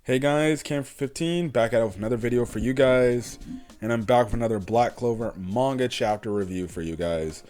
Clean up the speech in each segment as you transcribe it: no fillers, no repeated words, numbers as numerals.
Hey guys, Cam15 back at it with another video for you guys, and I'm back with another Black Clover manga chapter review for you guys.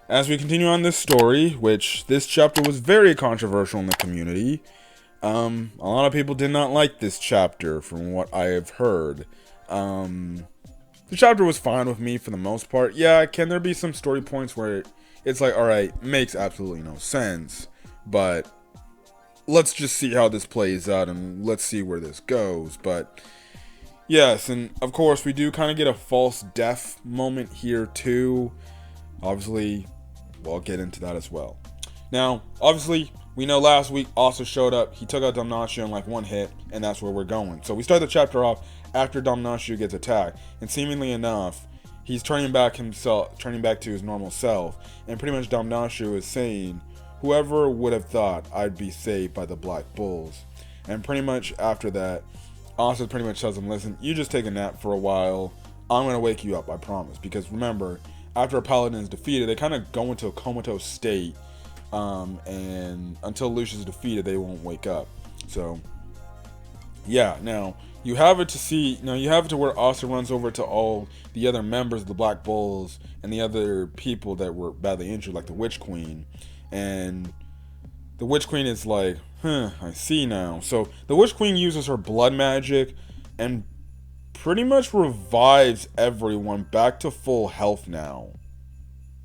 As we continue on this story, which this chapter was very controversial in the community. A lot of people did not like this chapter from what I have heard. The chapter was fine with me for the most part. Yeah, can there be some story points where it's like, alright, makes absolutely no sense, but let's just see how this plays out and let's see where this goes. But yes, and of course we do kind of get a false death moment here too. Obviously, we'll get into that as well. Now, obviously, we know last week Asta showed up. He took out Damnatio in like one hit, and that's where we're going. So we start the chapter off after Damnatio gets attacked, and seemingly enough, he's turning back to his normal self, and pretty much Damnatio is saying, "Whoever would have thought I'd be saved by the Black Bulls?" And pretty much after that, Asta pretty much tells him, "Listen, you just take a nap for a while. I'm going to wake you up, I promise." Because remember, after a paladin is defeated, they kind of go into a comatose state. And until Lucius is defeated, they won't wake up. So, yeah, now, you have it to where Asta runs over to all the other members of the Black Bulls and the other people that were badly injured, like the Witch Queen. And the Witch Queen is like, I see now. So the Witch Queen uses her blood magic and pretty much revives everyone back to full health now.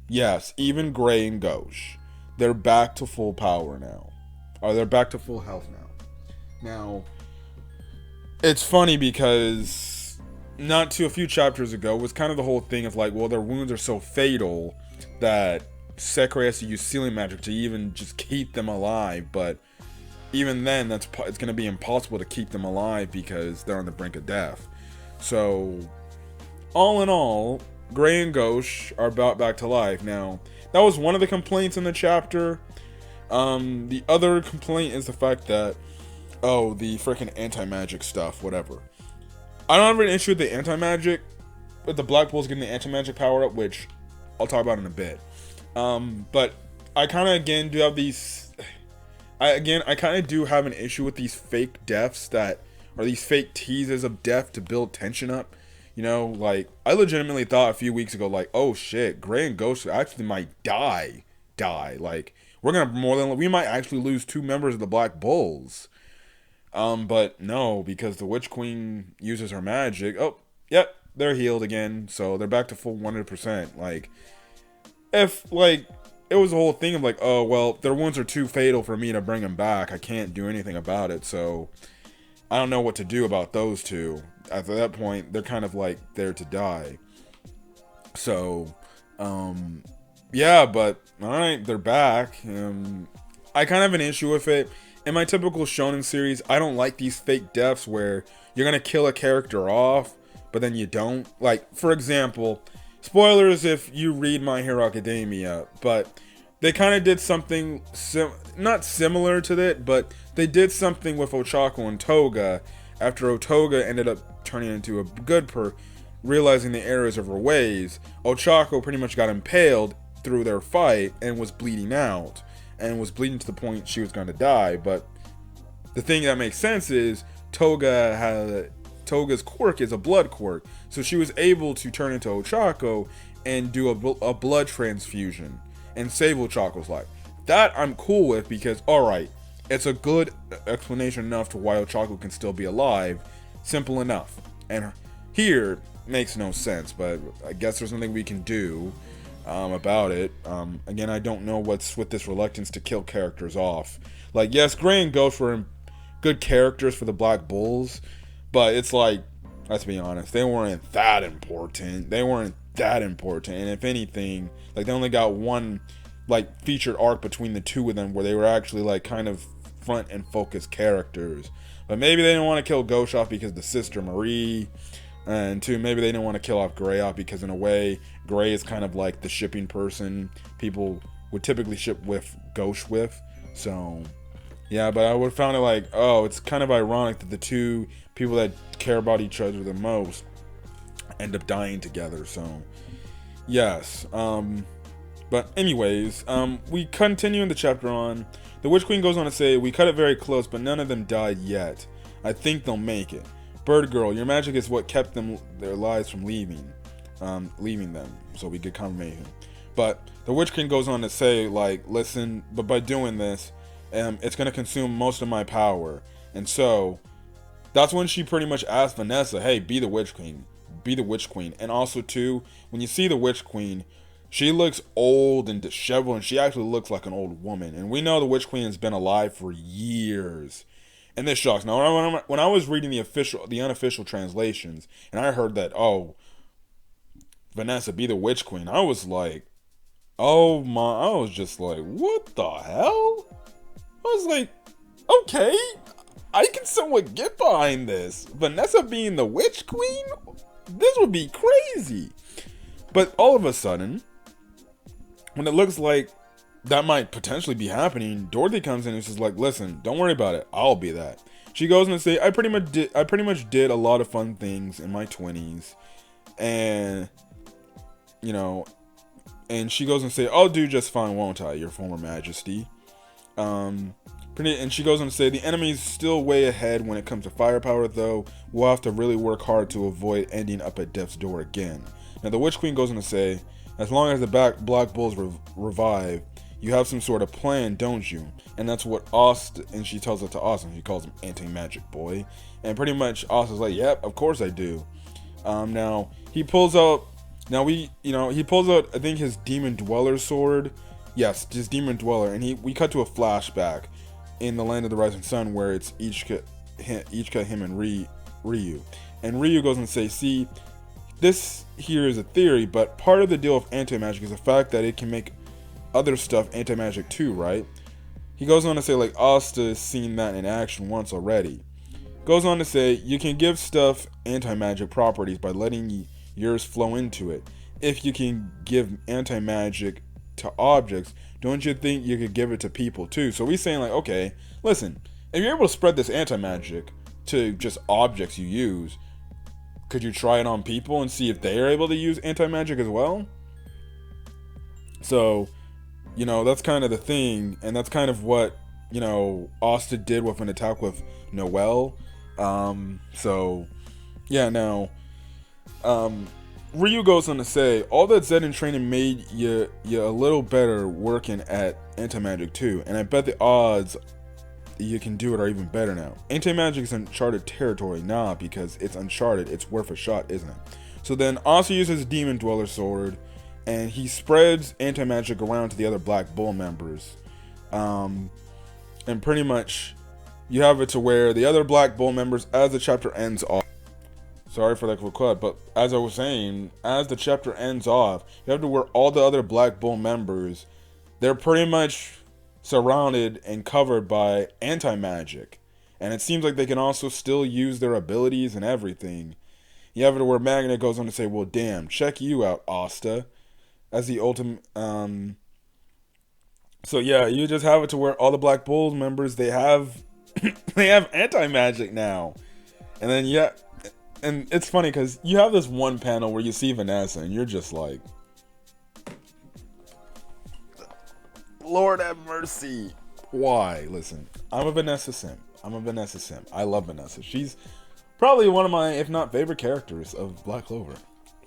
Yes, even Gray and Gauche. They're back to full power now. Or they're back to full health now. Now, it's funny because a few chapters ago was kind of the whole thing of like, well, their wounds are so fatal that Sekirei has to use sealing magic to even just keep them alive, but even then, it's going to be impossible to keep them alive because they're on the brink of death. So, all in all, Gray and Gauche are brought back to life. Now, that was one of the complaints in the chapter. The other complaint is the fact that, the freaking anti-magic stuff, whatever. I don't have an issue with the anti-magic, with the Black Bulls getting the anti-magic power up, which I'll talk about in a bit. But I kind of again do have these. I kind of do have an issue with these fake deaths these fake teases of death to build tension up. You know, like I legitimately thought a few weeks ago, like, oh shit, Gray and Ghost actually might die. Like we might actually lose 2 members of the Black Bulls. But no, because the Witch Queen uses her magic. Oh, yep, they're healed again, so they're back to full 100%. Like, if, like, it was a whole thing of like, oh, well, their wounds are too fatal for me to bring them back. I can't do anything about it, so I don't know what to do about those two. After that point, they're kind of like there to die. So, yeah, but alright, they're back. I kind of have an issue with it. In my typical shonen series, I don't like these fake deaths where you're gonna kill a character off, but then you don't. Like, for example, spoilers if you read My Hero Academia, but they kind of did something, not similar to that, but they did something with Ochako and Toga after Otoga ended up turning into a good realizing the errors of her ways. Ochako pretty much got impaled through their fight and was bleeding out, and was bleeding to the point she was going to die. But the thing that makes sense is Toga's quirk is a blood quirk, so she was able to turn into Ochako and do a blood transfusion and save Ochako's life. That I'm cool with because, alright, it's a good explanation enough to why Ochako can still be alive. Simple enough. And here, makes no sense, but I guess there's nothing we can do about it. Again, I don't know what's with this reluctance to kill characters off. Like, yes, Gray and Ghost were good characters for the Black Bulls, but it's like, let's be honest, they weren't that important. And if anything, like, they only got one, like, featured arc between the two of them where they were actually, like, kind of front and focus characters. But maybe they didn't want to kill Ghost off because the sister Marie, and 2, maybe they didn't want to kill off Gray off because in a way, Gray is kind of like the shipping person people would typically ship with Ghost with. So, yeah, but I would have found it like, oh, it's kind of ironic that the 2 people that care about each other the most end up dying together. So, yes. But anyways, we continue in the chapter on. The Witch Queen goes on to say, "We cut it very close, but none of them died yet. I think they'll make it. Bird Girl, your magic is what kept their lives from leaving them. So we get confirmation. But the Witch Queen goes on to say, like, listen, but by doing this, it's going to consume most of my power. And so that's when she pretty much asked Vanessa, hey, be the Witch Queen. Be the Witch Queen. And also, too, when you see the Witch Queen, she looks old and disheveled, and she actually looks like an old woman. And we know the Witch Queen has been alive for years. And this shocks. Now, when I was reading the unofficial translations, and I heard that, oh, Vanessa, be the Witch Queen, I was like, oh my, I was just like, what the hell? I was like, okay, I can somewhat get behind this. Vanessa being the Witch Queen? This would be crazy. But all of a sudden, when it looks like that might potentially be happening, Dorothy comes in and she's like, listen, don't worry about it, I'll be that. She goes on to say, I pretty much did a lot of fun things in my 20s. And, you know, and she goes and say, I'll do just fine, won't I, your former majesty? And she goes on to say, the enemy's still way ahead when it comes to firepower, though. We'll have to really work hard to avoid ending up at death's door again. Now, the Witch Queen goes on to say, as long as the Black Bulls revive, you have some sort of plan, don't you? And that's what Asta, and she tells it to Asta, she calls him anti-magic boy. And pretty much Asta's like, yep, of course I do. Now, he pulls out, he pulls out, I think, his Demon Dweller sword. Yes, his Demon Dweller, and we cut to a flashback in the Land of the Rising Sun where it's each cut him and Ryu. And Ryu goes and says, see, this here is a theory, but part of the deal of anti-magic is the fact that it can make other stuff anti-magic too, right? He goes on to say, like, Asta has seen that in action once already. Goes on to say, you can give stuff anti-magic properties by letting yours flow into it. If you can give anti-magic to objects, don't you think you could give it to people too? So he's saying, like, okay, listen, if you're able to spread this anti-magic to just objects you use, could you try it on people and see if they are able to use anti-magic as well? So, you know, that's kind of the thing, and that's kind of what, you know, Asta did with an attack with Noelle. So, yeah, now, Ryu goes on to say, all that Zen and training made you a little better working at anti-magic too, and I bet the odds you can do it are even better now. Anti-magic is uncharted territory, nah, because it's uncharted, it's worth a shot, isn't it? So then Asta uses Demon Dweller sword, and he spreads anti-magic around to the other Black Bull members. And pretty much, you have it to where the other Black Bull members, as the chapter ends off, sorry for that quick cut, but as I was saying, as the chapter ends off, you have to where all the other Black Bull members, they're pretty much surrounded and covered by anti-magic. And it seems like they can also still use their abilities and everything. You have it where Magna goes on to say, well, damn, check you out, Asta. As the ultimate, so yeah, you just have it to where all the Black Bulls members, they have, they have anti-magic now. And then, yeah, and it's funny because you have this one panel where you see Vanessa and you're just like, Lord have mercy. Why? Listen, I'm a Vanessa simp. I love Vanessa. She's probably one of my, if not favorite characters of Black Clover,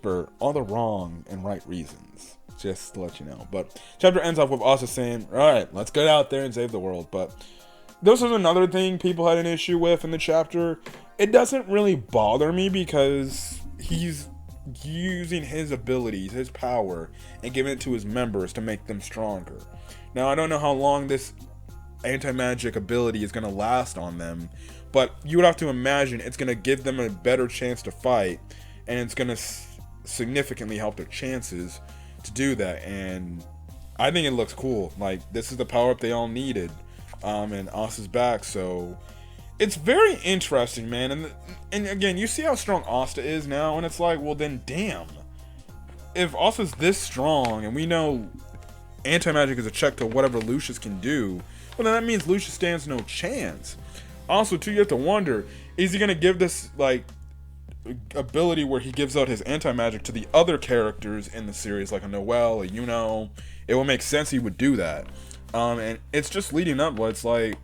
for all the wrong and right reasons, just to let you know. But chapter ends off with Asta saying, alright, let's get out there and save the world. But this was another thing people had an issue with in the chapter. It doesn't really bother me because he's using his abilities, his power, and giving it to his members to make them stronger. Now, I don't know how long this anti-magic ability is going to last on them, but you would have to imagine it's going to give them a better chance to fight, and it's going to significantly help their chances to do that. And I think it looks cool. Like, this is the power-up they all needed, and Asta's back, so it's very interesting, man. And again, you see how strong Asta is now, and it's like, well, then damn, if Asta's this strong, and we know anti-magic is a check to whatever Lucius can do, well, then that means Lucius stands no chance. Also, too, you have to wonder, is he going to give this, like, ability where he gives out his anti-magic to the other characters in the series, like a Noelle, a Yuno? It would make sense he would do that. And it's just leading up, but it's like,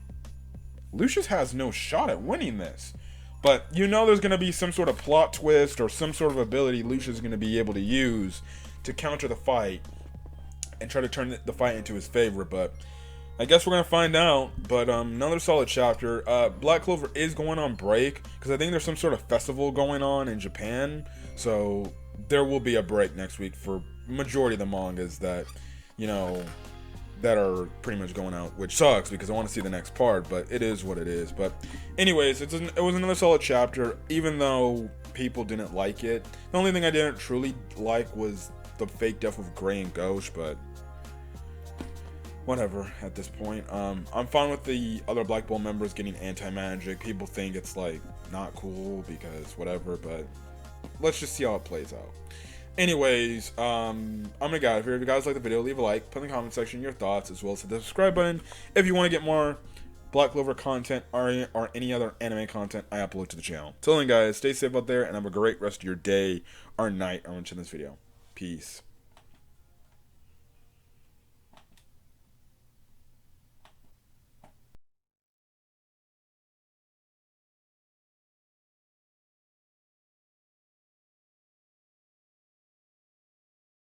Lucius has no shot at winning this. But you know there's going to be some sort of plot twist or some sort of ability Lucia's going to be able to use to counter the fight and try to turn the fight into his favor. But I guess we're going to find out. But another solid chapter. Black Clover is going on break because I think there's some sort of festival going on in Japan. So there will be a break next week for majority of the mangas that, you know, that are pretty much going out, which sucks because I want to see the next part, but it is what it is. But anyways, it was another solid chapter, even though people didn't like it. The only thing I didn't truly like was the fake death of Gray and Ghost, but whatever at this point. I'm fine with the other Black Bull members getting anti-magic. People think it's like not cool because whatever, but let's just see how it plays out. Anyways, I'm gonna get out of here. If you guys like the video, leave a like, put in the comment section your thoughts, as well as hit the subscribe button if you want to get more Black Clover content or any other anime content I upload to the channel. Till then, guys, stay safe out there and have a great rest of your day or night or watching this video. Peace.